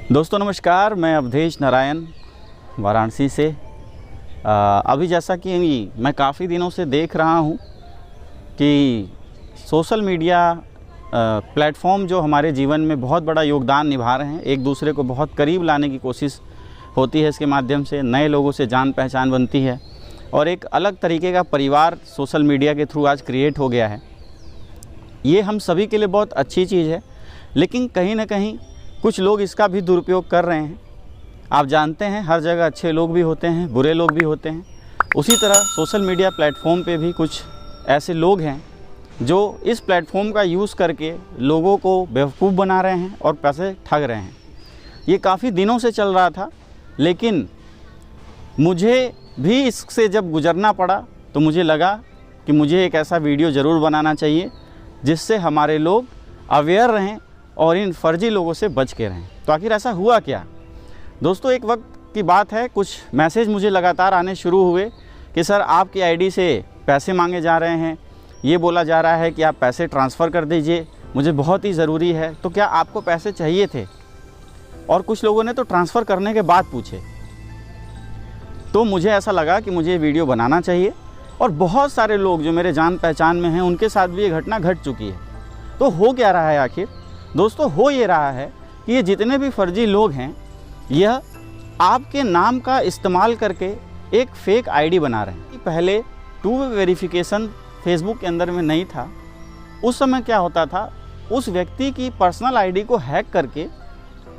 दोस्तों नमस्कार, मैं अवधेश नारायण वाराणसी से। अभी जैसा कि मैं काफ़ी दिनों से देख रहा हूँ कि सोशल मीडिया प्लेटफॉर्म जो हमारे जीवन में बहुत बड़ा योगदान निभा रहे हैं, एक दूसरे को बहुत करीब लाने की कोशिश होती है। इसके माध्यम से नए लोगों से जान पहचान बनती है और एक अलग तरीके का परिवार सोशल मीडिया के थ्रू आज क्रिएट हो गया है। ये हम सभी के लिए बहुत अच्छी चीज़ है, लेकिन कहीं ना कहीं कुछ लोग इसका भी दुरुपयोग कर रहे हैं। आप जानते हैं हर जगह अच्छे लोग भी होते हैं, बुरे लोग भी होते हैं। उसी तरह सोशल मीडिया प्लेटफॉर्म पे भी कुछ ऐसे लोग हैं जो इस प्लेटफॉर्म का यूज़ करके लोगों को बेवकूफ़ बना रहे हैं और पैसे ठग रहे हैं। ये काफ़ी दिनों से चल रहा था, लेकिन मुझे भी इससे जब गुजरना पड़ा तो मुझे लगा कि मुझे एक ऐसा वीडियो ज़रूर बनाना चाहिए जिससे हमारे लोग अवेयर रहें और इन फर्जी लोगों से बच के रहें। तो आखिर ऐसा हुआ क्या दोस्तों? एक वक्त की बात है, कुछ मैसेज मुझे लगातार आने शुरू हुए कि सर आपकी आईडी से पैसे मांगे जा रहे हैं, ये बोला जा रहा है कि आप पैसे ट्रांसफ़र कर दीजिए, मुझे बहुत ही ज़रूरी है। तो क्या आपको पैसे चाहिए थे? और कुछ लोगों ने तो ट्रांसफ़र करने के बाद पूछे। तो मुझे ऐसा लगा कि मुझे ये वीडियो बनाना चाहिए, और बहुत सारे लोग जो मेरे जान पहचान में हैं उनके साथ भी ये घटना घट चुकी है। तो हो क्या रहा है आखिर दोस्तों? हो ये रहा है कि ये जितने भी फर्जी लोग हैं, यह आपके नाम का इस्तेमाल करके एक फ़ेक आईडी बना रहे हैं। पहले टू वे वेरिफिकेशन फेसबुक के अंदर में नहीं था। उस समय क्या होता था, उस व्यक्ति की पर्सनल आईडी को हैक करके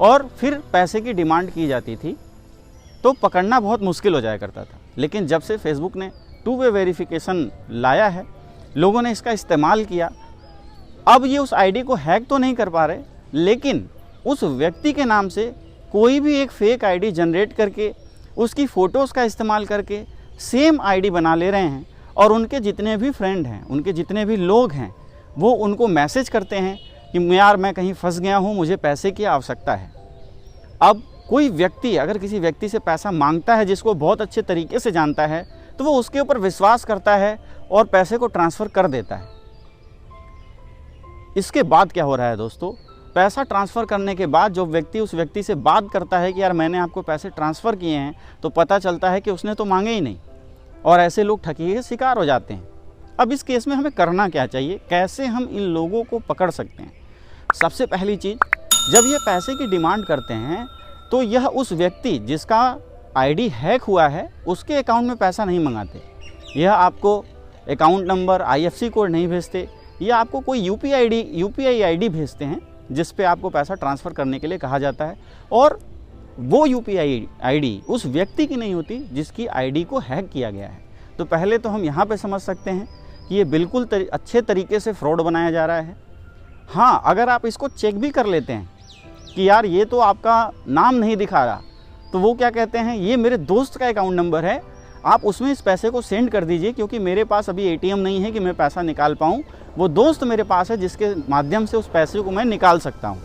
और फिर पैसे की डिमांड की जाती थी, तो पकड़ना बहुत मुश्किल हो जाया करता था। लेकिन जब से फेसबुक ने टू वे वेरिफिकेशन लाया है, लोगों ने इसका इस्तेमाल किया। अब ये उस आईडी को हैक तो नहीं कर पा रहे, लेकिन उस व्यक्ति के नाम से कोई भी एक फ़ेक आईडी जनरेट करके उसकी फ़ोटोज़ का इस्तेमाल करके सेम आईडी बना ले रहे हैं। और उनके जितने भी फ्रेंड हैं, उनके जितने भी लोग हैं, वो उनको मैसेज करते हैं कि यार मैं कहीं फंस गया हूँ, मुझे पैसे की आवश्यकता है। अब कोई व्यक्ति अगर किसी व्यक्ति से पैसा मांगता है जिसको बहुत अच्छे तरीके से जानता है, तो वो उसके ऊपर विश्वास करता है और पैसे को ट्रांसफ़र कर देता है। इसके बाद क्या हो रहा है दोस्तों? पैसा ट्रांसफ़र करने के बाद जो व्यक्ति उस व्यक्ति से बात करता है कि यार मैंने आपको पैसे ट्रांसफ़र किए हैं, तो पता चलता है कि उसने तो मांगे ही नहीं, और ऐसे लोग ठगी के शिकार हो जाते हैं। अब इस केस में हमें करना क्या चाहिए? कैसे हम इन लोगों को पकड़ सकते हैं? सबसे पहली चीज़, जब ये पैसे की डिमांड करते हैं तो यह उस व्यक्ति जिसका आईडी हैक हुआ है उसके अकाउंट में पैसा नहीं मंगाते। यह आपको अकाउंट नंबर, IFSC कोड नहीं भेजते, या आपको कोई UPI आईडी भेजते हैं जिस पे आपको पैसा ट्रांसफ़र करने के लिए कहा जाता है। और वो UPI आईडी उस व्यक्ति की नहीं होती जिसकी आईडी को हैक किया गया है। तो पहले तो हम यहाँ पे समझ सकते हैं कि ये बिल्कुल अच्छे तरीके से फ्रॉड बनाया जा रहा है। हाँ, अगर आप इसको चेक भी कर लेते हैं कि यार ये तो आपका नाम नहीं दिखा रहा, तो वो क्या कहते हैं, ये मेरे दोस्त का अकाउंट नंबर है, आप उसमें इस पैसे को सेंड कर दीजिए, क्योंकि मेरे पास अभी ATM नहीं है कि मैं पैसा निकाल पाऊँ। वो दोस्त मेरे पास है जिसके माध्यम से उस पैसे को मैं निकाल सकता हूँ।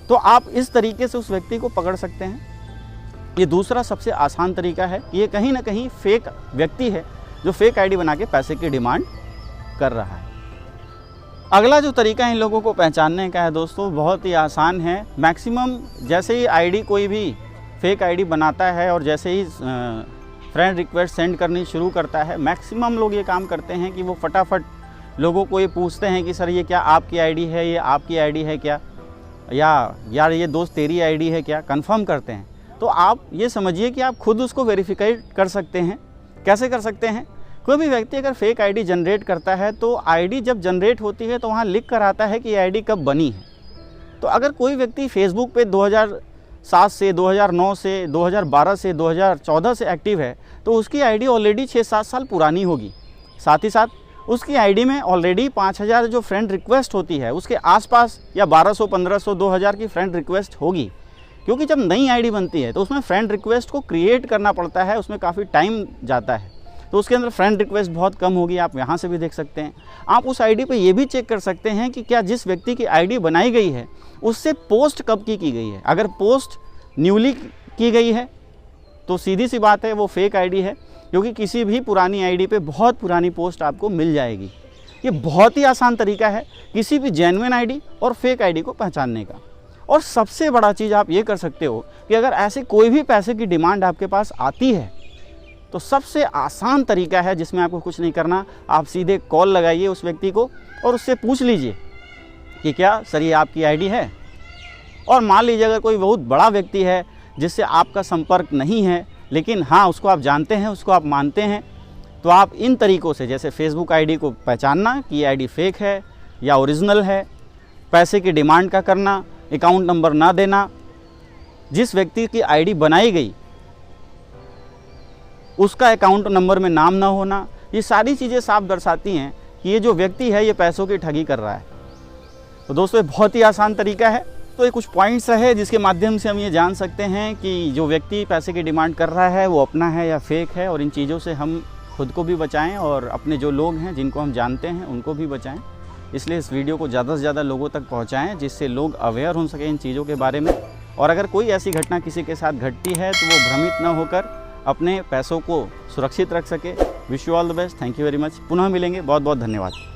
तो आप इस तरीके से उस व्यक्ति को पकड़ सकते हैं। ये दूसरा सबसे आसान तरीका है। ये कहीं ना कहीं फ़ेक व्यक्ति है जो फ़ेक आईडी बना के पैसे की डिमांड कर रहा है। अगला जो तरीका इन लोगों को पहचानने का है दोस्तों, बहुत ही आसान है। मैक्सिमम जैसे ही आईडी कोई भी फ़ेक आईडी बनाता है और जैसे ही फ्रेंड रिक्वेस्ट सेंड करनी शुरू करता है, मैक्सिमम लोग ये काम करते हैं कि वो फटाफट लोगों को ये पूछते हैं कि सर ये क्या आपकी आईडी है, ये आपकी आईडी है क्या, या यार ये दोस्त तेरी आईडी है क्या, कंफर्म करते हैं। तो आप ये समझिए कि आप खुद उसको वेरीफाई कर सकते हैं। कैसे कर सकते हैं? कोई भी व्यक्ति अगर फ़ेक आईडी जनरेट करता है, तो आईडी जब जनरेट होती है तो वहाँ लिख कर आता है कि ये आईडी कब बनी है। तो अगर कोई व्यक्ति फेसबुक पे 2007 से, 2009 से, 2012 से, 2014 से एक्टिव है, तो उसकी आईडी ऑलरेडी 6-7 साल पुरानी होगी। साथ ही साथ उसकी आईडी में ऑलरेडी 5000 जो फ्रेंड रिक्वेस्ट होती है, उसके आसपास या 1200, 1500, 2000 की फ्रेंड रिक्वेस्ट होगी। क्योंकि जब नई आईडी बनती है तो उसमें फ्रेंड रिक्वेस्ट को क्रिएट करना पड़ता है, उसमें काफ़ी टाइम जाता है, तो उसके अंदर फ्रेंड रिक्वेस्ट बहुत कम होगी। आप यहाँ से भी देख सकते हैं। आप उस आईडी पे ये भी चेक कर सकते हैं कि क्या जिस व्यक्ति की आईडी बनाई गई है उससे पोस्ट कब की गई है। अगर पोस्ट न्यूली की गई है तो सीधी सी बात है वो फेक आईडी है, क्योंकि किसी भी पुरानी आईडी पे बहुत पुरानी पोस्ट आपको मिल जाएगी। ये बहुत ही आसान तरीका है किसी भी जेन्युइन आईडी और फेक आईडी को पहचानने का। और सबसे बड़ा चीज़ आप ये कर सकते हो कि अगर ऐसे कोई भी पैसे की डिमांड आपके पास आती है तो सबसे आसान तरीका है जिसमें आपको कुछ नहीं करना, आप सीधे कॉल लगाइए उस व्यक्ति को और उससे पूछ लीजिए कि क्या सर ये आपकी आईडी है। और मान लीजिए अगर कोई बहुत बड़ा व्यक्ति है जिससे आपका संपर्क नहीं है लेकिन हाँ उसको आप जानते हैं, उसको आप मानते हैं, तो आप इन तरीक़ों से जैसे फेसबुक आईडी को पहचानना कि ये आईडी फेक है या ओरिजिनल है, पैसे की डिमांड का करना, अकाउंट नंबर ना देना, जिस व्यक्ति की आईडी बनाई गई उसका अकाउंट नंबर में नाम ना होना, ये सारी चीज़ें साफ दर्शाती हैं कि ये जो व्यक्ति है ये पैसों की ठगी कर रहा है। तो दोस्तों ये बहुत ही आसान तरीका है। तो ये कुछ पॉइंट्स है जिसके माध्यम से हम ये जान सकते हैं कि जो व्यक्ति पैसे की डिमांड कर रहा है वो अपना है या फेक है, और इन चीज़ों से हम खुद को भी बचाएं और अपने जो लोग हैं जिनको हम जानते हैं उनको भी बचाएं। इसलिए इस वीडियो को ज़्यादा से ज़्यादा लोगों तक पहुंचाएं जिससे लोग अवेयर हो सकें इन चीज़ों के बारे में। और अगर कोई ऐसी घटना किसी के साथ घटती है तो वो भ्रमित न होकर अपने पैसों को सुरक्षित रख सके। Wish you all the best. Thank you very much. पुनः मिलेंगे। बहुत बहुत धन्यवाद।